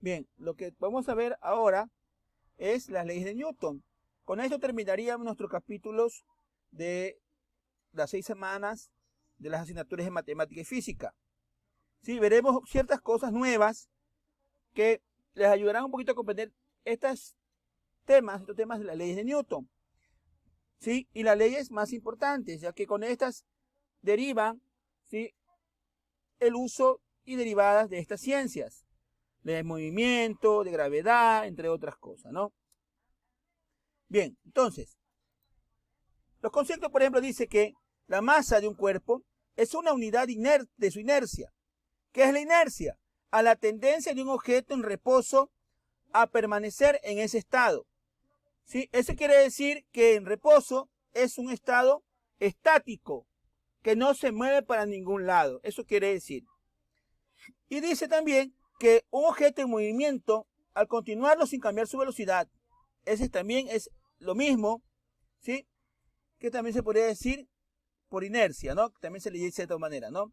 Bien, lo que vamos a ver ahora es las leyes de Newton. Con esto terminaríamos nuestros capítulos de las 6 semanas de las asignaturas de matemática y física. Sí, veremos ciertas cosas nuevas que les ayudarán un poquito a comprender estos temas de las leyes de Newton. ¿Sí? Y las leyes más importantes, ya que con estas derivan, ¿sí?, el uso y derivadas de estas ciencias, de movimiento, de gravedad, entre otras cosas, ¿no? Bien, entonces, los conceptos, por ejemplo, dice que la masa de un cuerpo es una unidad de su inercia. ¿Qué es la inercia? A la tendencia de un objeto en reposo a permanecer en ese estado. ¿Sí? Eso quiere decir que en reposo es un estado estático, que no se mueve para ningún lado. Eso quiere decir. Y dice también que un objeto en movimiento, al continuarlo sin cambiar su velocidad, ese también es lo mismo, ¿sí?, que también se podría decir por inercia, ¿no? También se le dice de esta manera, ¿no?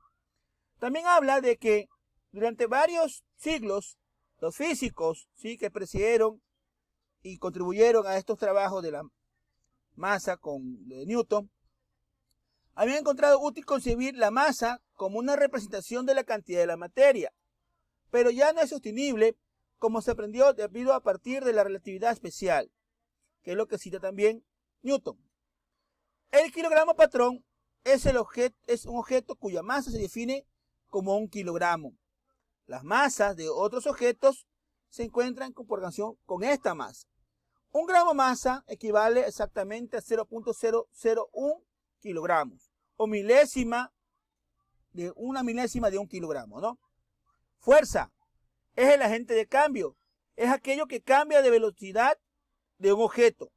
También habla de que durante varios siglos los físicos, ¿sí?, que presidieron y contribuyeron a estos trabajos de la masa de Newton, habían encontrado útil concebir la masa como una representación de la cantidad de la materia, pero ya no es sostenible como se aprendió debido a partir de la relatividad especial, que es lo que cita también Newton. El kilogramo patrón es un objeto cuya masa se define como 1 kilogramo. Las masas de otros objetos se encuentran en proporción con esta masa. 1 gramo masa equivale exactamente a 0.001 kilogramos, o una milésima de 1 kilogramo, ¿no? Fuerza es el agente de cambio, es aquello que cambia de velocidad de un objeto.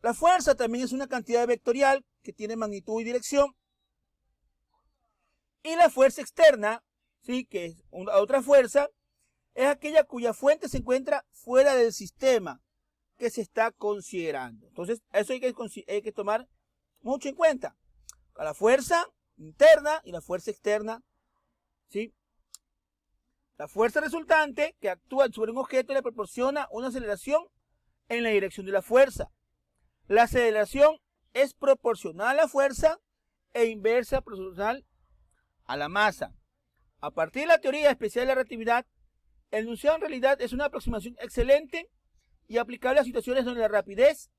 La fuerza también es una cantidad vectorial que tiene magnitud y dirección. Y la fuerza externa, ¿sí?, que es otra fuerza, es aquella cuya fuente se encuentra fuera del sistema que se está considerando. Entonces, eso hay que tomar mucho en cuenta. La fuerza interna y la fuerza externa, ¿sí? La fuerza resultante que actúa sobre un objeto le proporciona una aceleración en la dirección de la fuerza. La aceleración es proporcional a la fuerza e inversa proporcional a la masa. A partir de la teoría especial de la relatividad, el enunciado en realidad es una aproximación excelente y aplicable a situaciones donde la rapidez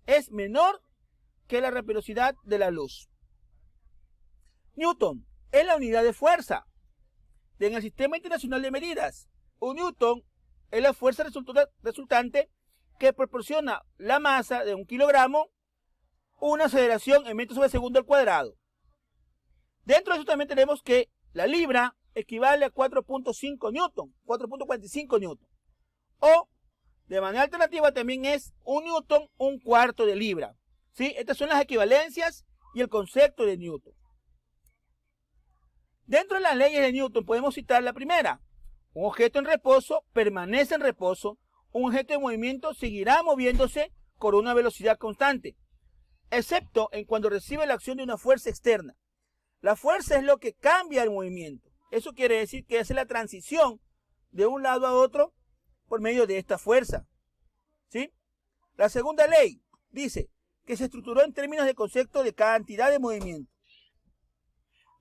es menor que la velocidad de la luz. Newton es la unidad de fuerza en el Sistema Internacional de Medidas. Un newton es la fuerza resultante que proporciona la masa de 1 kilogramo una aceleración en metros sobre segundo al cuadrado. Dentro de eso también tenemos que la libra equivale a 4.5 newton, 4.45 newton. O, de manera alternativa, también es 1 newton, 1/4 de libra. ¿Sí? Estas son las equivalencias y el concepto de Newton. Dentro de las leyes de Newton podemos citar la primera. Un objeto en reposo permanece en reposo. Un objeto en movimiento seguirá moviéndose con una velocidad constante, excepto en cuando recibe la acción de una fuerza externa. La fuerza es lo que cambia el movimiento. Eso quiere decir que es la transición de un lado a otro por medio de esta fuerza. ¿Sí? La segunda ley dice que se estructuró en términos de concepto de cantidad de movimiento.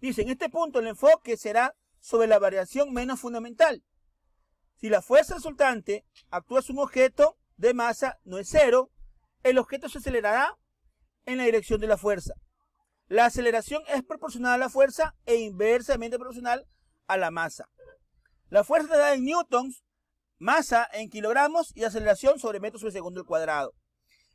Dice, en este punto el enfoque será sobre la variación menos fundamental. Si la fuerza resultante actúa sobre un objeto de masa no es cero, el objeto se acelerará en la dirección de la fuerza. La aceleración es proporcional a la fuerza e inversamente proporcional a la masa. La fuerza está dada en newtons, masa en kilogramos y aceleración sobre metros sobre segundo al cuadrado.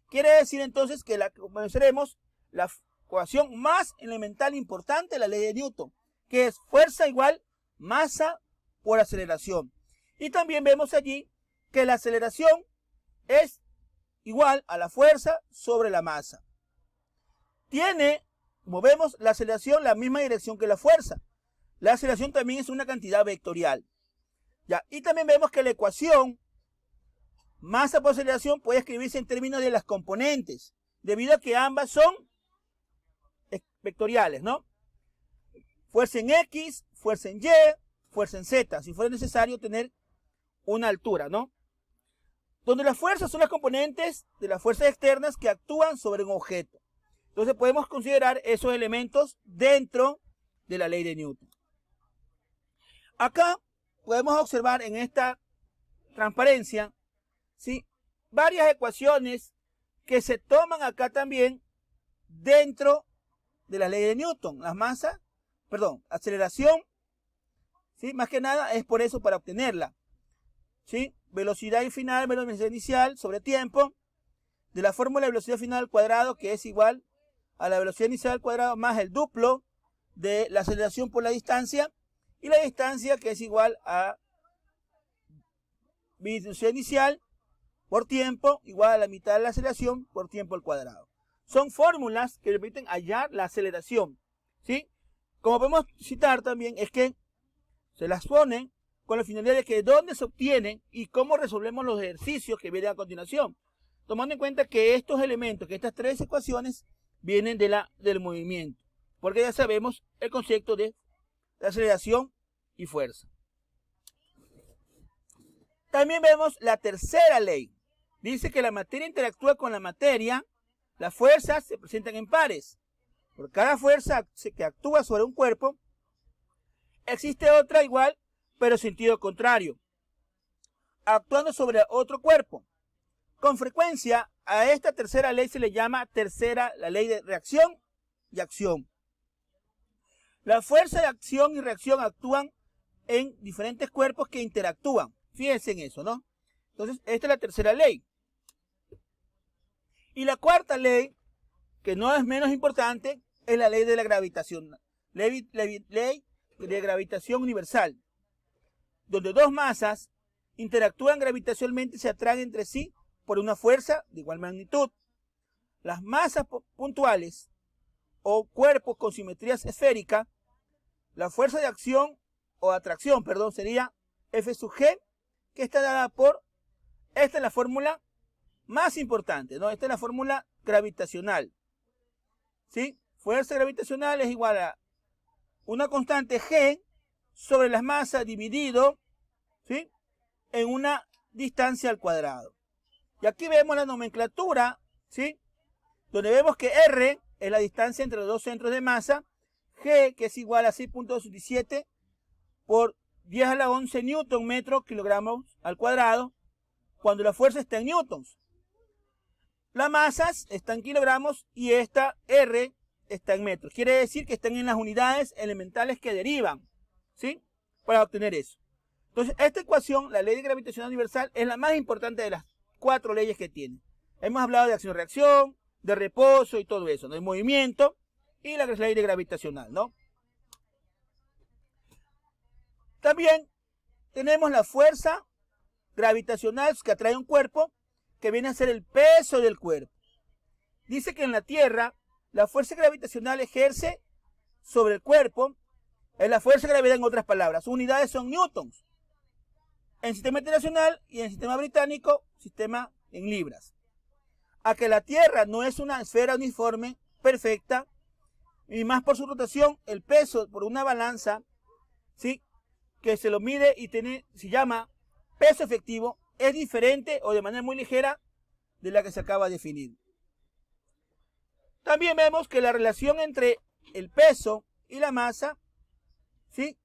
Quiere decir entonces que conoceremos la ecuación más elemental e importante de la ley de Newton, que es fuerza igual masa por aceleración. Y también vemos allí que la aceleración es igual a la fuerza sobre la masa. Tiene, como vemos, la aceleración la misma dirección que la fuerza. La aceleración también es una cantidad vectorial. Ya, y también vemos que la ecuación masa por aceleración puede escribirse en términos de las componentes, debido a que ambas son vectoriales, ¿no? Fuerza en X, fuerza en Y, fuerza en Z, si fuera necesario tener una altura, ¿no? Donde las fuerzas son las componentes de las fuerzas externas que actúan sobre un objeto. Entonces podemos considerar esos elementos dentro de la ley de Newton. Acá podemos observar en esta transparencia, ¿sí?, varias ecuaciones que se toman acá también dentro de la ley de Newton. Las masas, aceleración, ¿sí?, más que nada es por eso, para obtenerla, ¿sí? Velocidad final menos velocidad inicial sobre tiempo, de la fórmula de velocidad final al cuadrado, que es igual a la velocidad inicial al cuadrado más el duplo de la aceleración por la distancia, y la distancia, que es igual a velocidad inicial por tiempo igual a la mitad de la aceleración por tiempo al cuadrado. Son fórmulas que permiten hallar la aceleración, ¿sí? Como podemos citar también, es que se las ponen con la finalidad de que dónde se obtienen y cómo resolvemos los ejercicios que vienen a continuación, tomando en cuenta que estos elementos, que estas tres ecuaciones vienen del movimiento, porque ya sabemos el concepto de aceleración y fuerza. También vemos la tercera ley. Dice que la materia interactúa con la materia, las fuerzas se presentan en pares. Por cada fuerza que actúa sobre un cuerpo, existe otra igual, pero en sentido contrario, actuando sobre otro cuerpo. Con frecuencia, a esta tercera ley se le llama la ley de reacción y acción. La fuerza de acción y reacción actúan en diferentes cuerpos que interactúan. Fíjense en eso, ¿no? Entonces, esta es la tercera ley. Y la cuarta ley, que no es menos importante, es la ley de la gravitación. Ley de gravitación universal, donde dos masas interactúan gravitacionalmente y se atraen entre sí por una fuerza de igual magnitud. Las masas puntuales o cuerpos con simetrías esféricas, la fuerza de acción o atracción, sería F sub G, que está dada por, esta es la fórmula más importante, ¿no? Esta es la fórmula gravitacional, ¿sí? Fuerza gravitacional es igual a una constante G sobre las masas dividido, ¿sí?, en una distancia al cuadrado. Y aquí vemos la nomenclatura, ¿sí?, donde vemos que R es la distancia entre los dos centros de masa, G, que es igual a 6.27 por 10 a la 11 newton metro kilogramos al cuadrado, cuando la fuerza está en newtons. Las masas están en kilogramos y esta R está en metros. Quiere decir que están en las unidades elementales que derivan, ¿sí?, para obtener eso. Entonces, esta ecuación, la ley de gravitación universal, es la más importante de las cuatro leyes que tiene. Hemos hablado de acción-reacción, de reposo y todo eso, ¿no?, de movimiento y la ley de gravitacional, ¿no? También tenemos la fuerza gravitacional que atrae un cuerpo, que viene a ser el peso del cuerpo. Dice que en la Tierra la fuerza gravitacional ejerce sobre el cuerpo, es la fuerza de gravedad en otras palabras. Sus unidades son newtons. En el sistema internacional y en el sistema británico, sistema en libras. A que la Tierra no es una esfera uniforme, perfecta, y más por su rotación, el peso por una balanza, ¿sí?, que se lo mide y se llama peso efectivo, es diferente o de manera muy ligera de la que se acaba de definir. También vemos que la relación entre el peso y la masa, ¿sí?,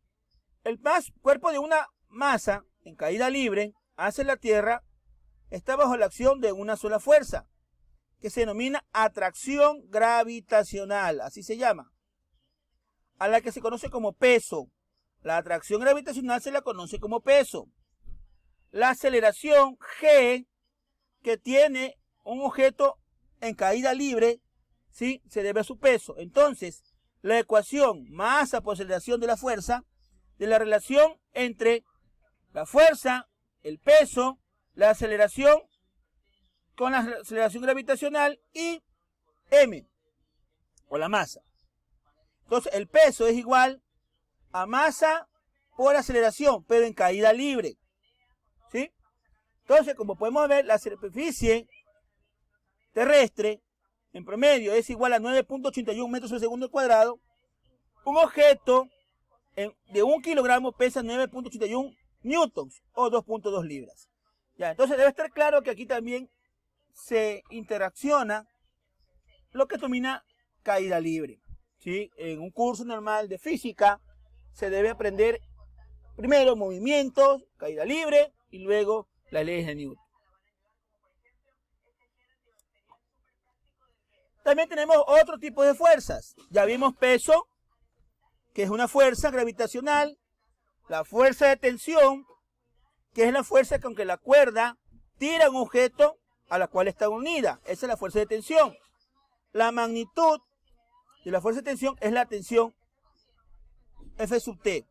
el cuerpo de una masa en caída libre hacia la Tierra está bajo la acción de una sola fuerza, que se denomina atracción gravitacional, así se llama, a la que se conoce como peso. La atracción gravitacional se la conoce como peso. La aceleración G que tiene un objeto en caída libre, ¿sí?, se debe a su peso. Entonces, la ecuación masa por aceleración de la fuerza, de la relación entre la fuerza, el peso, la aceleración con la aceleración gravitacional y m, o la masa. Entonces, el peso es igual a masa por aceleración, pero en caída libre, ¿sí? Entonces, como podemos ver, la superficie terrestre en promedio es igual a 9.81 metros por segundo al cuadrado. Un objeto de 1 kilogramo pesa 9.81 newtons o 2.2 libras. Ya, entonces debe estar claro que aquí también se interacciona lo que denomina caída libre. ¿Sí? En un curso normal de física se debe aprender primero movimientos, caída libre y luego las leyes de Newton. También tenemos otro tipo de fuerzas. Ya vimos peso, que es una fuerza gravitacional, la fuerza de tensión, que es la fuerza con que la cuerda tira un objeto a la cual está unida. Esa es la fuerza de tensión. La magnitud de la fuerza de tensión es la tensión F sub T.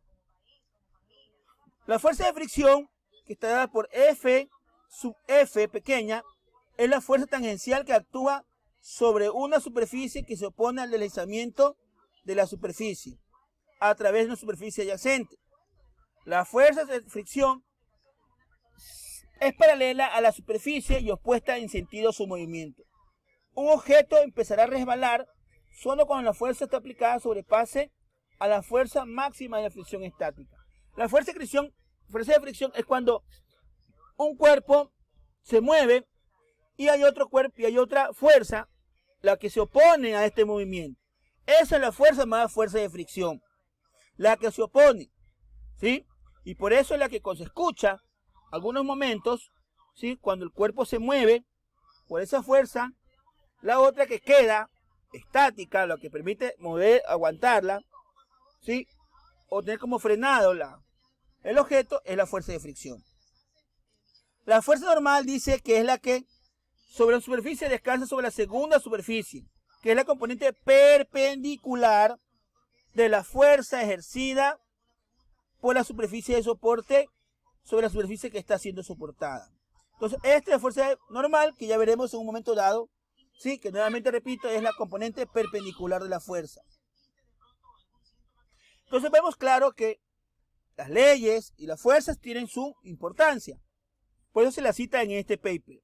La fuerza de fricción, que está dada por F sub F pequeña, es la fuerza tangencial que actúa sobre una superficie que se opone al deslizamiento de la superficie a través de una superficie adyacente. La fuerza de fricción es paralela a la superficie y opuesta en sentido a su movimiento. Un objeto empezará a resbalar solo cuando la fuerza está aplicada sobrepase a la fuerza máxima de la fricción estática. La fuerza de fricción es cuando un cuerpo se mueve y hay otro cuerpo y hay otra fuerza, la que se opone a este movimiento. Esa es la fuerza más fuerza de fricción, la que se opone, ¿sí? Y por eso es la que cuando se escucha algunos momentos, ¿sí? Cuando el cuerpo se mueve por esa fuerza, la otra que queda estática, lo que permite mover, aguantarla, ¿sí? O tener como frenado el objeto, es la fuerza de fricción. La fuerza normal dice que es la que sobre la superficie descansa sobre la segunda superficie, que es la componente perpendicular de la fuerza ejercida por la superficie de soporte sobre la superficie que está siendo soportada. Entonces, esta es la fuerza normal, que ya veremos en un momento dado, ¿sí? Que nuevamente repito, es la componente perpendicular de la fuerza. Entonces vemos claro que las leyes y las fuerzas tienen su importancia. Por eso se la cita en este paper.